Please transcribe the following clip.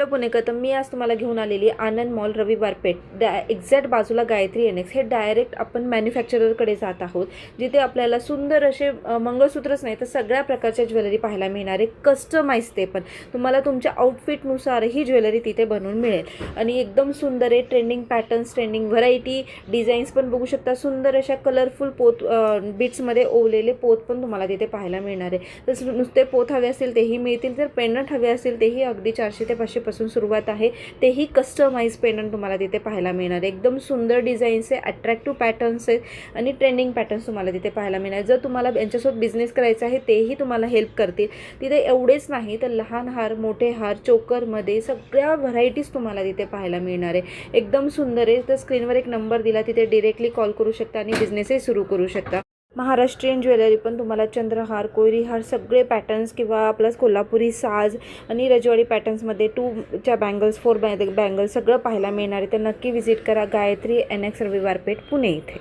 Hello पुणेकर, तर मी आज तुम्हाला घेऊन आलेली आनंद मॉल रविवार पेठ एक्झॅक्ट बाजूला गायत्री एनेक्स. हे डायरेक्ट आपण मॅन्युफॅक्चररकडे जात आहोत, जिथे आपल्याला सुंदर असे मंगळसूत्रच नाही तर सगळ्या प्रकारच्या ज्वेलरी पाहायला मिळणार आहे. कस्टमाइज ते पण तुम्हाला तुमच्या आउटफिटनुसार ही ज्वेलरी तिथे बनवून मिळेल आणि एकदम सुंदर आहे. Trending patterns, trending variety, designs पण बघू शकता. सुंदर अशा कलरफुल पोत बीट्समध्ये ओवलेले पोत पण तुम्हाला तिथे पाहायला मिळणार आहे. तर नुसते पोत हवे असतील तेही मिळतील, तर पेंडंट हवे असतील तेही अगदी 400 ते 500 पासून सुरुवात आहे. तेही कस्टमाइज पेंडंट तुम्हाला तिथे पाहायला मिळणार. एकदम सुंदर डिझाईन्स आहे, अट्रॅक्टिव्ह पॅटर्न्स आहेत आणि ट्रेंडिंग पॅटर्न्स तुम्हाला तिथे पाहायला मिळणार. जर तुम्हाला यांच्यासोबत बिझनेस करायचा आहे तेही तुम्हाला हेल्प करतील. तिथे एवढेच नाही तर लहान हार, मोठे हार, चोकरमध्ये सगळ्या व्हरायटीज तुम्हाला तिथे पाहायला मिळणार आहे. एकदम सुंदर आहे. तर स्क्रीनवर एक नंबर दिला, तिथे डिरेक्टली कॉल करू शकता आणि बिझनेसही सुरू करू शकता. महाराष्ट्रीयन ज्वेलरी पण तुम्हाला चंद्रहार, कोयरी हार, सगळे पॅटर्न्स किंवा आपलं कोल्हापुरी साज आणि रजवाडी पॅटर्न्समध्ये 2च्या बँगल्स, 4 बँगल्स सगळं पाहायला मिळणार आहे. तर नक्की व्हिजिट करा गायत्री एनेक्स रविवार पेठ पुणे इथे.